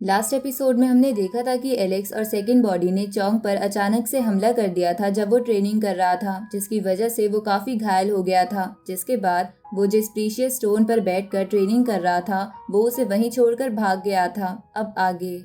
Last episode में हमने देखा था कि एलेक्स और सेकंड बॉडी ने चोंग पर अचानक से हमला कर दिया था जब वो ट्रेनिंग कर रहा था, जिसकी वजह से वो काफी घायल हो गया था। जिसके बाद वो जिस प्रीशियस स्टोन पर बैठकर ट्रेनिंग कर रहा था वो उसे वहीं छोड़कर भाग गया था। अब आगे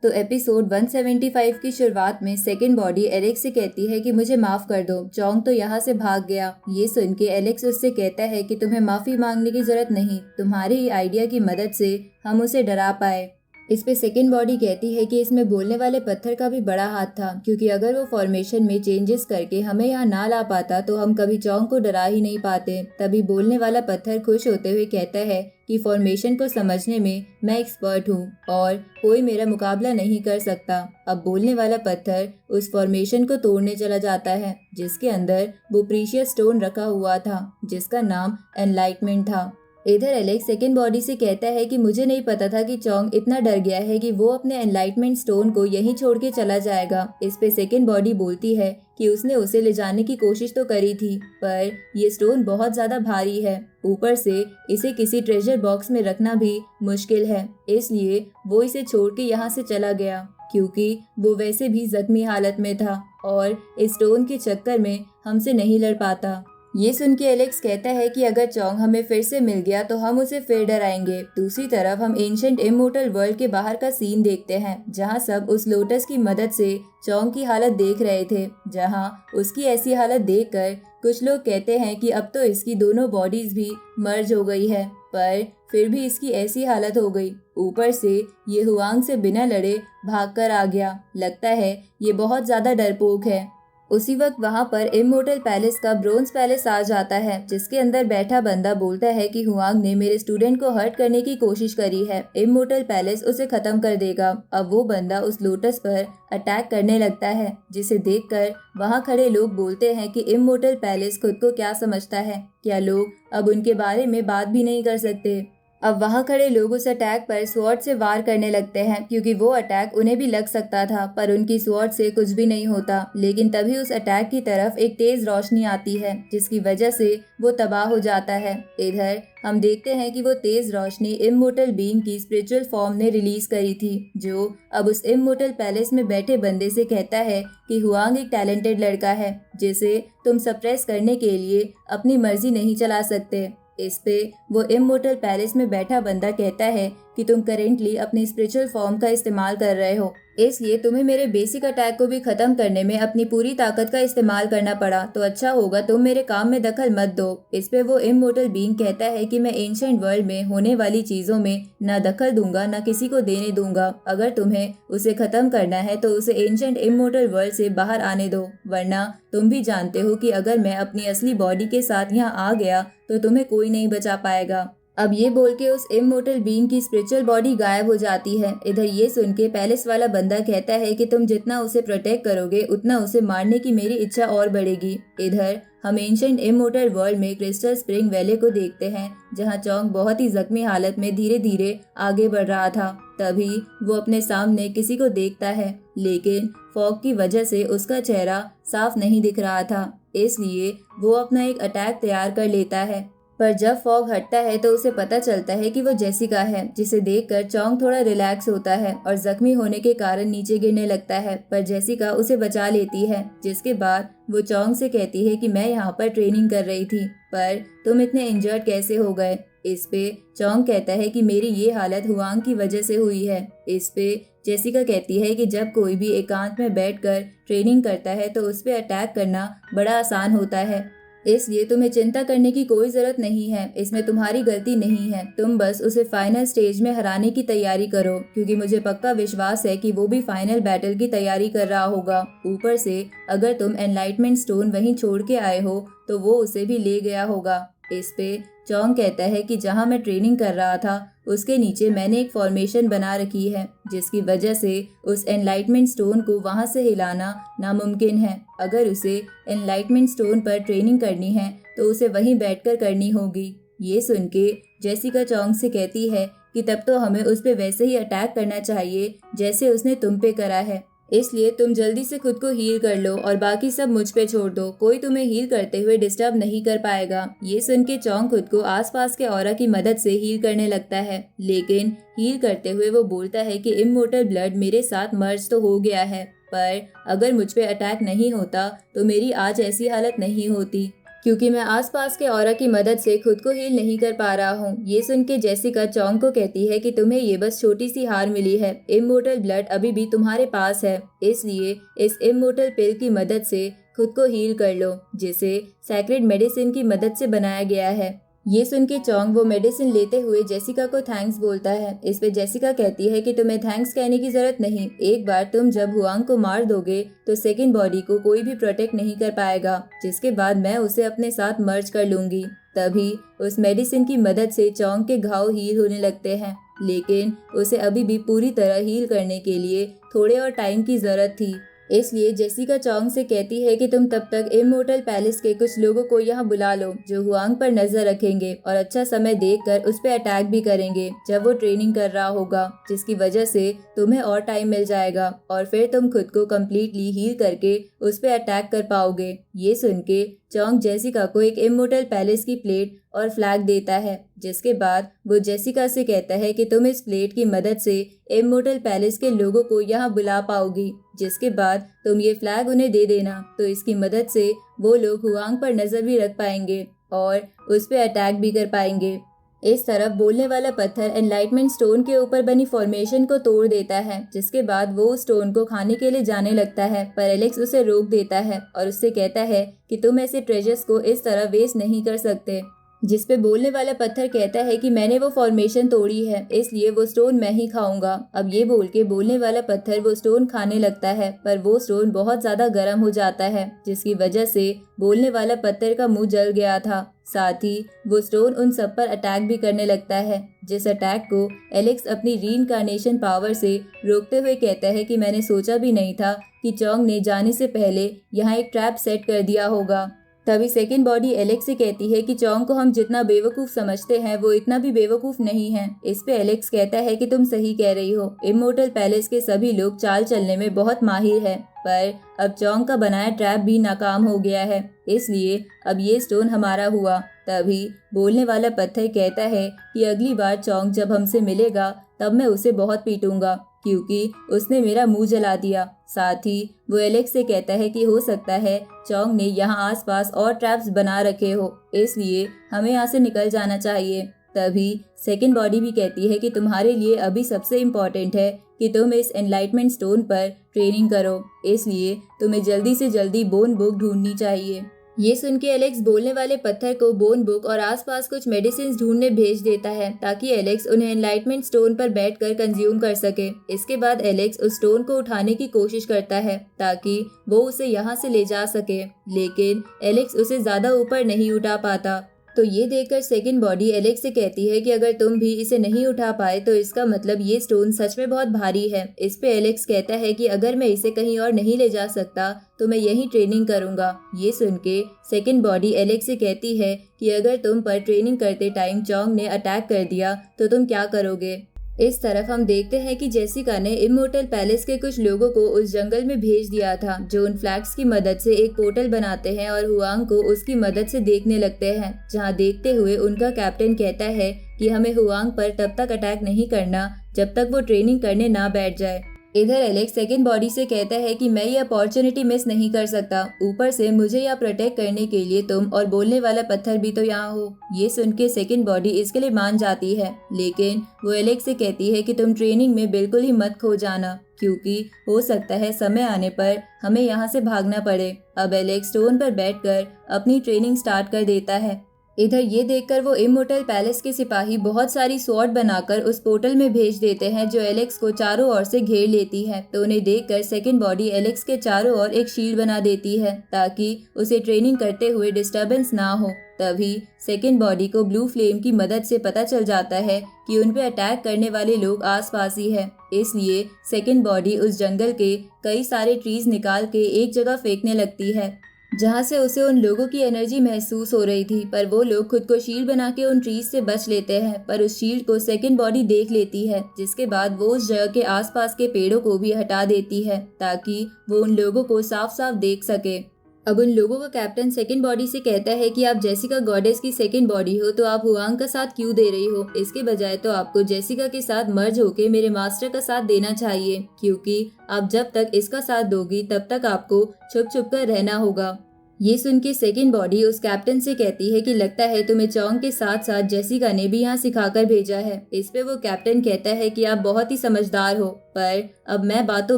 तो एपिसोड 175 की शुरुआत में सेकंड बॉडी एलेक्स से कहती है कि मुझे माफ कर दो, चोंग तो यहाँ से भाग गया। ये सुन के एलेक्स उससे कहता है कि तुम्हें माफी मांगने की जरूरत नहीं, तुम्हारे ही आइडिया की मदद से हम उसे डरा पाए। इस पे सेकंड बॉडी कहती है कि इसमें बोलने वाले पत्थर का भी बड़ा हाथ था, क्योंकि अगर वो फॉर्मेशन में चेंजेस करके हमें यहाँ ना ला पाता तो हम कभी चोंग को डरा ही नहीं पाते। तभी बोलने वाला पत्थर खुश होते हुए कहता है कि फॉर्मेशन को समझने में मैं एक्सपर्ट हूँ और कोई मेरा मुकाबला नहीं कर सकता। अब बोलने वाला पत्थर उस फॉर्मेशन को तोड़ने चला जाता है जिसके अंदर वो प्रीशियस स्टोन रखा हुआ था जिसका नाम एनलाइटमेंट था। इधर एलेक्स सेकंड बॉडी से कहता है कि मुझे नहीं पता था कि चोंग इतना डर गया है कि वो अपने एनलाइटमेंट स्टोन को यहीं छोड़ के चला जाएगा। इस पे सेकंड बॉडी बोलती है कि उसने उसे ले जाने की कोशिश तो करी थी, पर ये स्टोन बहुत ज्यादा भारी है, ऊपर से इसे किसी ट्रेजर बॉक्स में रखना भी मुश्किल है, इसलिए वो इसे छोड़ के यहाँ से चला गया क्योंकि वो वैसे भी जख्मी हालत में था और इस स्टोन के चक्कर में हमसे नहीं लड़ पाता। ये सुन के एलेक्स कहता है कि अगर चोंग हमें फिर से मिल गया तो हम उसे फिर डराएंगे। दूसरी तरफ हम एंशिएंट इमोर्टल वर्ल्ड के बाहर का सीन देखते हैं जहां सब उस लोटस की मदद से चोंग की हालत देख रहे थे, जहां उसकी ऐसी हालत देखकर कुछ लोग कहते हैं कि अब तो इसकी दोनों बॉडीज भी मर्ज हो गई है, पर फिर भी इसकी ऐसी हालत हो गई। ऊपर से ये हुआंग से बिना लड़े भागकर आ गया, लगता है ये बहुत ज्यादा डरपोक है। उसी वक्त वहां पर इमोर्टल पैलेस का ब्रोंज पैलेस आ जाता है जिसके अंदर बैठा बंदा बोलता है कि हुआंग ने मेरे स्टूडेंट को हर्ट करने की कोशिश करी है, इमोर्टल पैलेस उसे खत्म कर देगा। अब वो बंदा उस लोटस पर अटैक करने लगता है जिसे देखकर वहां खड़े लोग बोलते हैं कि इमोर्टल पैलेस खुद को क्या समझता है, क्या लोग अब उनके बारे में बात भी नहीं कर सकते। अब वहां खड़े लोग उस अटैक पर स्वॉर्ड से वार करने लगते हैं क्योंकि वो अटैक उन्हें भी लग सकता था, पर उनकी स्वॉर्ड से कुछ भी नहीं होता। लेकिन तभी उस अटैक की तरफ एक तेज रोशनी आती है जिसकी वजह से वो तबाह हो जाता है। इधर हम देखते हैं कि वो तेज रोशनी इमोर्टल बीइंग की स्पिरिचुअल फॉर्म ने रिलीज करी थी, जो अब उस इमोर्टल पैलेस में बैठे बंदे से कहता है कि हुआंग एक टैलेंटेड लड़का है जिसे तुम सप्रेस करने के लिए अपनी मर्जी नहीं चला सकते। इस पे वो इमोर्टल पैलेस में बैठा बंदा कहता है कि तुम करेंटली अपनी स्पिरिचुअल फॉर्म का इस्तेमाल कर रहे हो, इसलिए तुम्हें मेरे बेसिक अटैक को भी खत्म करने में अपनी पूरी ताकत का इस्तेमाल करना पड़ा, तो अच्छा होगा तुम मेरे काम में दखल मत दो। इस पे वो इमोर्टल बीइंग कहता है कि मैं एंशिएंट वर्ल्ड में होने वाली चीजों में ना दखल दूंगा ना किसी को देने दूंगा। अगर तुम्हें उसे खत्म करना है तो उसे एंशिएंट इमोर्टल वर्ल्ड से बाहर आने दो, वरना तुम भी जानते हो कि अगर मैं अपनी असली बॉडी के साथ यहाँ आ गया तो तुम्हें कोई नहीं बचा पाएगा। अब ये बोल के उस इमोर्टल बीइंग की स्पिरिचुअल बॉडी गायब हो जाती है। इधर ये सुन के पैलेस वाला बंदा कहता है कि तुम जितना उसे प्रोटेक्ट करोगे उतना उसे मारने की मेरी इच्छा और बढ़ेगी। इधर हम एंशिएंट इमोर्टल वर्ल्ड में क्रिस्टल स्प्रिंग वैली को देखते हैं जहां चोंग बहुत ही जख्मी हालत में धीरे धीरे आगे बढ़ रहा था। तभी वो अपने सामने किसी को देखता है, लेकिन फॉग की वजह से उसका चेहरा साफ नहीं दिख रहा था, इसलिए वो अपना एक अटैक तैयार कर लेता है। पर जब फॉग हटता है तो उसे पता चलता है कि वो जेसिका है, जिसे देखकर चोंग थोड़ा रिलैक्स होता है और जख्मी होने के कारण नीचे गिरने लगता है, पर जेसिका उसे बचा लेती है। जिसके बाद वो चोंग से कहती है कि मैं यहाँ पर ट्रेनिंग कर रही थी, पर तुम इतने इंजर्ड कैसे हो गए। इस पे चोंग कहता है कि मेरी ये हालत हुआंग की वजह से हुई है। इस पे जेसिका कहती है कि जब कोई भी एकांत में बैठकर ट्रेनिंग करता है तो उस पे अटैक करना बड़ा आसान होता है, इसलिए तुम्हें चिंता करने की कोई जरूरत नहीं है, इसमें तुम्हारी गलती नहीं है, तुम बस उसे फाइनल स्टेज में हराने की तैयारी करो, क्योंकि मुझे पक्का विश्वास है कि वो भी फाइनल बैटल की तैयारी कर रहा होगा। ऊपर से अगर तुम एनलाइटमेंट स्टोन वहीं छोड़ के आए हो तो वो उसे भी ले गया होगा। इस पे चोंग कहता है कि जहां मैं ट्रेनिंग कर रहा था उसके नीचे मैंने एक फॉर्मेशन बना रखी है जिसकी वजह से उस एनलाइटमेंट स्टोन को वहां से हिलाना नामुमकिन है। अगर उसे एनलाइटमेंट स्टोन पर ट्रेनिंग करनी है तो उसे वहीं बैठकर करनी होगी। ये सुन के जेसिका चोंग से कहती है कि तब तो हमें उस पे वैसे ही अटैक करना चाहिए जैसे उसने तुम पे करा है। इसलिए तुम जल्दी से खुद को हील कर लो और बाकी सब मुझ पे छोड़ दो। कोई तुम्हें हील करते हुए डिस्टर्ब नहीं कर पाएगा। ये सुन के चोंग खुद को आसपास के ऑरा की मदद से हील करने लगता है, लेकिन हील करते हुए वो बोलता है कि इमोर्टल ब्लड मेरे साथ मर्ज तो हो गया है, पर अगर मुझ पे अटैक नहीं होता तो मेरी आज ऐसी हालत नहीं होती, क्योंकि मैं आसपास के ऑरा की मदद से खुद को हील नहीं कर पा रहा हूँ। ये सुन के जेसिका चोंग को कहती है कि तुम्हें ये बस छोटी सी हार मिली है, इमोर्टल ब्लड अभी भी तुम्हारे पास है, इसलिए इस इमोर्टल पिल की मदद से खुद को हील कर लो, जिसे सैक्रेड मेडिसिन की मदद से बनाया गया है। ये सुन के चोंग वो मेडिसिन लेते हुए जेसिका को थैंक्स बोलता है। इस पे जेसिका कहती है कि तुम्हें थैंक्स कहने की जरूरत नहीं, एक बार तुम जब हुआंग को मार दोगे तो सेकंड बॉडी को कोई भी प्रोटेक्ट नहीं कर पाएगा, जिसके बाद मैं उसे अपने साथ मर्ज कर लूंगी। तभी उस मेडिसिन की मदद से चोंग के घाव हील होने लगते हैं, लेकिन उसे अभी भी पूरी तरह हील करने के लिए थोड़े और टाइम की जरूरत थी। इसलिए जेसिका चोंग से कहती है कि तुम तब तक इमोर्टल पैलेस के कुछ लोगों को यहाँ बुला लो जो हुआंग पर नजर रखेंगे और अच्छा समय देखकर उस पर अटैक भी करेंगे जब वो ट्रेनिंग कर रहा होगा, जिसकी वजह से तुम्हें और टाइम मिल जाएगा और फिर तुम खुद को कम्प्लीटली हील करके उस पर अटैक कर पाओगे। ये सुन के चोंग जेसिका को एक इमोर्टल पैलेस की प्लेट और फ्लैग देता है, जिसके बाद वो जेसिका से कहता है कि तुम इस प्लेट की मदद से इमोर्टल पैलेस के लोगों को यहाँ बुला पाओगी, जिसके बाद तुम ये फ्लैग उन्हें दे देना, तो इसकी मदद से वो लोग हुआंग पर नजर भी रख पाएंगे और उस पर अटैक भी कर पाएंगे। इस तरफ बोलने वाला पत्थर एनलाइटमेंट स्टोन के ऊपर बनी फॉर्मेशन को तोड़ देता है, जिसके बाद वो उस स्टोन को खाने के लिए जाने लगता है, पर एलेक्स उसे रोक देता है और उससे कहता है कि तुम ऐसे ट्रेजर्स को इस तरह वेस्ट नहीं कर सकते। जिस पे बोलने वाला पत्थर कहता है कि मैंने वो फॉर्मेशन तोड़ी है, इसलिए वो स्टोन मैं ही खाऊंगा। अब ये बोल के बोलने वाला पत्थर वो स्टोन खाने लगता है, पर वो स्टोन बहुत ज्यादा गर्म हो जाता है, जिसकी वजह से बोलने वाला पत्थर का मुंह जल गया था। साथ ही वो स्टोन उन सब पर अटैक भी करने लगता है, जिस अटैक को एलेक्स अपनी रीइंकार्नेशन पावर से रोकते हुए कहता है कि मैंने सोचा भी नहीं था कि चोंग ने जाने से पहले यहाँ एक ट्रैप सेट कर दिया होगा। तभी सेकंड बॉडी एलेक्स से कहती है कि चोंग को हम जितना बेवकूफ समझते हैं वो इतना भी बेवकूफ नहीं है। इस पे एलेक्स कहता है कि तुम सही कह रही हो, इमोर्टल पैलेस के सभी लोग चाल चलने में बहुत माहिर है, पर अब चोंग का बनाया ट्रैप भी नाकाम हो गया है, इसलिए अब ये स्टोन हमारा हुआ। तभी बोलने वाला पत्थर कहता है कि अगली बार चोंग जब हमसे मिलेगा तब मैं उसे बहुत पीटूंगा, क्योंकि उसने मेरा मुंह जला दिया। साथ ही वो एलेक्स से कहता है कि हो सकता है चोंग ने यहाँ आसपास और ट्रैप्स बना रखे हो, इसलिए हमें यहाँ से निकल जाना चाहिए। तभी सेकंड बॉडी भी कहती है कि तुम्हारे लिए अभी सबसे इम्पोर्टेंट है कि तुम इस एनलाइटमेंट स्टोन पर ट्रेनिंग करो, इसलिए तुम्हें जल्दी से जल्दी बोन बुक ढूंढनी चाहिए। ये सुन के एलेक्स बोलने वाले पत्थर को बोन बुक और आसपास कुछ मेडिसिन ढूंढने भेज देता है, ताकि एलेक्स उन्हें एनलाइटमेंट स्टोन पर बैठकर कंज्यूम कर सके। इसके बाद एलेक्स उस स्टोन को उठाने की कोशिश करता है ताकि वो उसे यहाँ से ले जा सके, लेकिन एलेक्स उसे ज्यादा ऊपर नहीं उठा पाता। तो ये देखकर सेकंड बॉडी एलेक्स से कहती है कि अगर तुम भी इसे नहीं उठा पाए तो इसका मतलब ये स्टोन सच में बहुत भारी है। इस पे एलेक्स कहता है कि अगर मैं इसे कहीं और नहीं ले जा सकता तो मैं यही ट्रेनिंग करूंगा। ये सुन के सेकंड बॉडी एलेक्स से कहती है कि अगर तुम पर ट्रेनिंग करते टाइम चोंग ने अटैक कर दिया तो तुम क्या करोगे। इस तरफ हम देखते हैं कि जेसिका ने इमोर्टल पैलेस के कुछ लोगों को उस जंगल में भेज दिया था, जो उन फ्लैग्स की मदद से एक पोर्टल बनाते हैं और हुआंग को उसकी मदद से देखने लगते हैं। जहां देखते हुए उनका कैप्टन कहता है कि हमें हुआंग पर तब तक अटैक नहीं करना जब तक वो ट्रेनिंग करने ना बैठ जाए। इधर एलेक्स सेकंड बॉडी से कहता है कि मैं ये अपॉर्चुनिटी मिस नहीं कर सकता, ऊपर से मुझे यहाँ प्रोटेक्ट करने के लिए तुम और बोलने वाला पत्थर भी तो यहाँ हो। ये सुन के सेकंड बॉडी इसके लिए मान जाती है, लेकिन वो एलेक्स से कहती है कि तुम ट्रेनिंग में बिल्कुल ही मत खो जाना, क्योंकि हो सकता है समय आने पर हमें यहाँ से भागना पड़े। अब एलेक्स स्टोन पर बैठकर अपनी ट्रेनिंग स्टार्ट कर देता है। इधर ये देखकर वो इमोर्टल पैलेस के सिपाही बहुत सारी स्वॉर्ड बनाकर उस पोर्टल में भेज देते हैं, जो एलेक्स को चारों ओर से घेर लेती है। तो उन्हें देखकर सेकंड बॉडी एलेक्स के चारों ओर एक शील्ड बना देती है, ताकि उसे ट्रेनिंग करते हुए डिस्टर्बेंस ना हो। तभी सेकंड बॉडी को ब्लू फ्लेम की मदद से पता चल जाता है कि उन पे अटैक करने वाले लोग आसपास ही है, इसलिए सेकंड बॉडी उस जंगल के कई सारे ट्रीज निकाल के एक जगह फेंकने लगती है। जहाँ से उसे उन लोगों की एनर्जी महसूस हो रही थी, पर वो लोग खुद को शील्ड बना के उन ट्रीज से बच लेते हैं। पर उस शील्ड को सेकंड बॉडी देख लेती है, जिसके बाद वो उस जगह के आसपास के पेड़ों को भी हटा देती है ताकि वो उन लोगों को साफ साफ देख सके। अब उन लोगों का कैप्टन सेकंड बॉडी से कहता है कि आप जेसिका गॉडेस की सेकंड बॉडी हो, तो आप हुआंग का साथ क्यों दे रही हो? इसके बजाय तो आपको जेसिका के साथ मर्ज होके मेरे मास्टर का साथ देना चाहिए, क्योंकि आप जब तक इसका साथ दोगी तब तक आपको छुप छुप कर रहना होगा। ये सुन के सेकेंड बॉडी उस कैप्टन से कहती है कि लगता है तुम्हें चोंग के साथ साथ जेसिका ने भी यहाँ सिखाकर भेजा है। इस पे वो कैप्टन कहता है कि आप बहुत ही समझदार हो, पर अब मैं बातों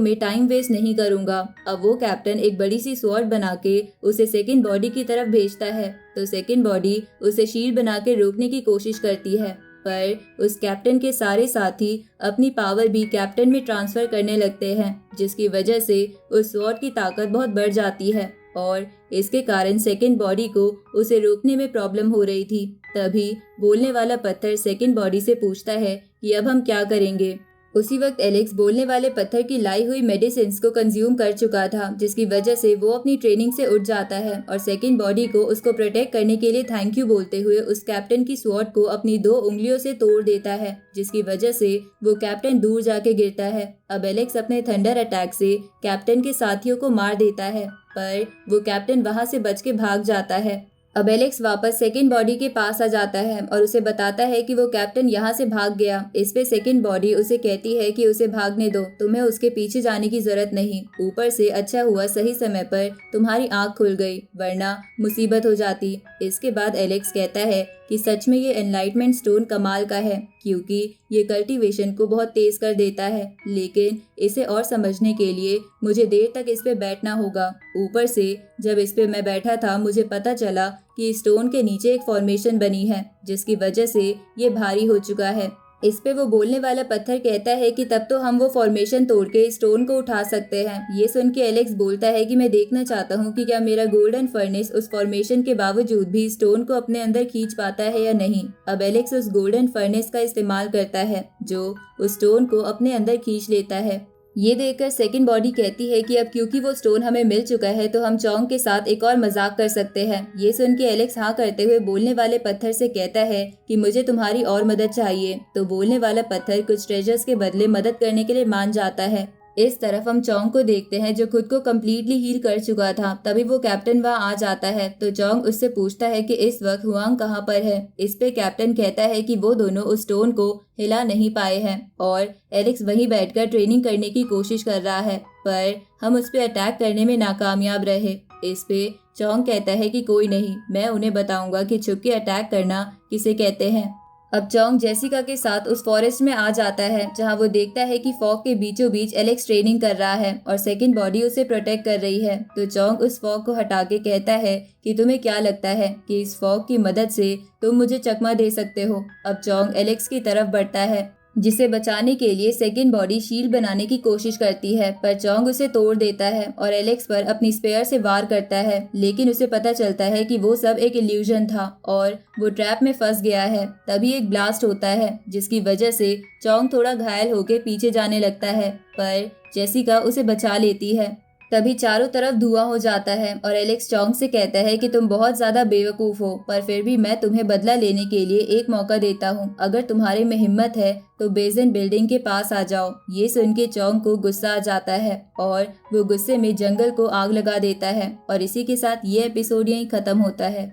में टाइम वेस्ट नहीं करूंगा। अब वो कैप्टन एक बड़ी सी स्वॉर्ड बना के उसे सेकेंड बॉडी की तरफ भेजता है, तो सेकेंड बॉडी उसे शील्ड बना के रोकने की कोशिश करती है, पर उस कैप्टन के सारे साथी अपनी पावर भी कैप्टन में ट्रांसफर करने लगते हैं, जिसकी वजह से उस स्वॉर्ड की ताकत बहुत बढ़ जाती है और इसके कारण सेकंड बॉडी को उसे रोकने में प्रॉब्लम हो रही थी। तभी बोलने वाला पत्थर सेकंड बॉडी से पूछता है कि अब हम क्या करेंगे। उसी वक्त एलेक्स बोलने वाले पत्थर की लाई हुई मेडिसिन्स को कंज्यूम कर चुका था, जिसकी वजह से वो अपनी ट्रेनिंग से उठ जाता है और सेकंड बॉडी को उसको प्रोटेक्ट करने के लिए थैंक यू बोलते हुए उस कैप्टन की स्वॉर्ड को अपनी 2 उंगलियों से तोड़ देता है, जिसकी वजह से वो कैप्टन दूर जाके गिरता है। अब एलेक्स अपने थंडर अटैक से कैप्टन के साथियों को मार देता है, पर वो कैप्टन वहां से बच के भाग जाता है। अब एलेक्स वापस सेकंड बॉडी के पास आ जाता है और उसे बताता है कि वो कैप्टन यहाँ से भाग गया। इस पे सेकंड बॉडी उसे कहती है कि उसे भागने दो, तुम्हें उसके पीछे जाने की जरूरत नहीं। ऊपर से अच्छा हुआ सही समय पर तुम्हारी आंख खुल गई, वरना मुसीबत हो जाती। इसके बाद एलेक्स कहता है कि सच में ये एनलाइटमेंट स्टोन कमाल का है, क्योंकि ये कल्टीवेशन को बहुत तेज कर देता है, लेकिन इसे और समझने के लिए मुझे देर तक इस पे बैठना होगा। ऊपर से जब इस पे मैं बैठा था मुझे पता चला कि स्टोन के नीचे एक फॉर्मेशन बनी है, जिसकी वजह से ये भारी हो चुका है। इस पे वो बोलने वाला पत्थर कहता है कि तब तो हम वो फॉर्मेशन तोड़ के स्टोन को उठा सकते हैं। ये सुन के एलेक्स बोलता है कि मैं देखना चाहता हूँ कि क्या मेरा गोल्डन फर्नेस उस फॉर्मेशन के बावजूद भी स्टोन को अपने अंदर खींच पाता है या नहीं। अब एलेक्स उस गोल्डन फर्नेस का इस्तेमाल करता है, जो उस स्टोन को अपने अंदर खींच लेता है। ये देखकर सेकंड बॉडी कहती है कि अब क्योंकि वो स्टोन हमें मिल चुका है तो हम चोंग के साथ एक और मजाक कर सकते हैं। ये सुन के एलेक्स हाँ करते हुए बोलने वाले पत्थर से कहता है कि मुझे तुम्हारी और मदद चाहिए। तो बोलने वाला पत्थर कुछ ट्रेजर्स के बदले मदद करने के लिए मान जाता है। इस तरफ हम चोंग को देखते हैं जो खुद को कम्प्लीटली हील कर चुका था। तभी वो कैप्टन वहाँ आ जाता है, तो चोंग उससे पूछता है कि इस वक्त हुआंग कहाँ पर है। इस पे कैप्टन कहता है कि वो दोनों उस स्टोन को हिला नहीं पाए हैं और एलेक्स वहीं बैठकर ट्रेनिंग करने की कोशिश कर रहा है, पर हम उस पे अटैक करने में नाकामयाब रहे। इस पे चोंग कहता है कि कोई नहीं, मैं उन्हें बताऊंगा कि छुप के अटैक करना किसे कहते हैं। अब चोंग जेसिका के साथ उस फॉरेस्ट में आ जाता है, जहां वो देखता है कि फॉग के बीचों बीच एलेक्स ट्रेनिंग कर रहा है और सेकंड बॉडी उसे प्रोटेक्ट कर रही है। तो चोंग उस फॉग को हटा के कहता है कि तुम्हें क्या लगता है कि इस फॉग की मदद से तुम मुझे चकमा दे सकते हो। अब चोंग एलेक्स की तरफ बढ़ता है, जिसे बचाने के लिए सेकंड बॉडी शील्ड बनाने की कोशिश करती है, पर चोंग उसे तोड़ देता है और एलेक्स पर अपनी स्पेयर से वार करता है। लेकिन उसे पता चलता है कि वो सब एक इल्यूजन था और वो ट्रैप में फंस गया है। तभी एक ब्लास्ट होता है, जिसकी वजह से चोंग थोड़ा घायल होकर पीछे जाने लगता है, पर जेसिका उसे बचा लेती है। तभी चारों तरफ धुआं हो जाता है और एलेक्स चोंग से कहता है कि तुम बहुत ज्यादा बेवकूफ हो, पर फिर भी मैं तुम्हें बदला लेने के लिए एक मौका देता हूँ। अगर तुम्हारे में हिम्मत है तो बेजन बिल्डिंग के पास आ जाओ। ये सुन के चोंग को गुस्सा आ जाता है और वो गुस्से में जंगल को आग लगा देता है। और इसी के साथ ये एपिसोड यहीं खत्म होता है।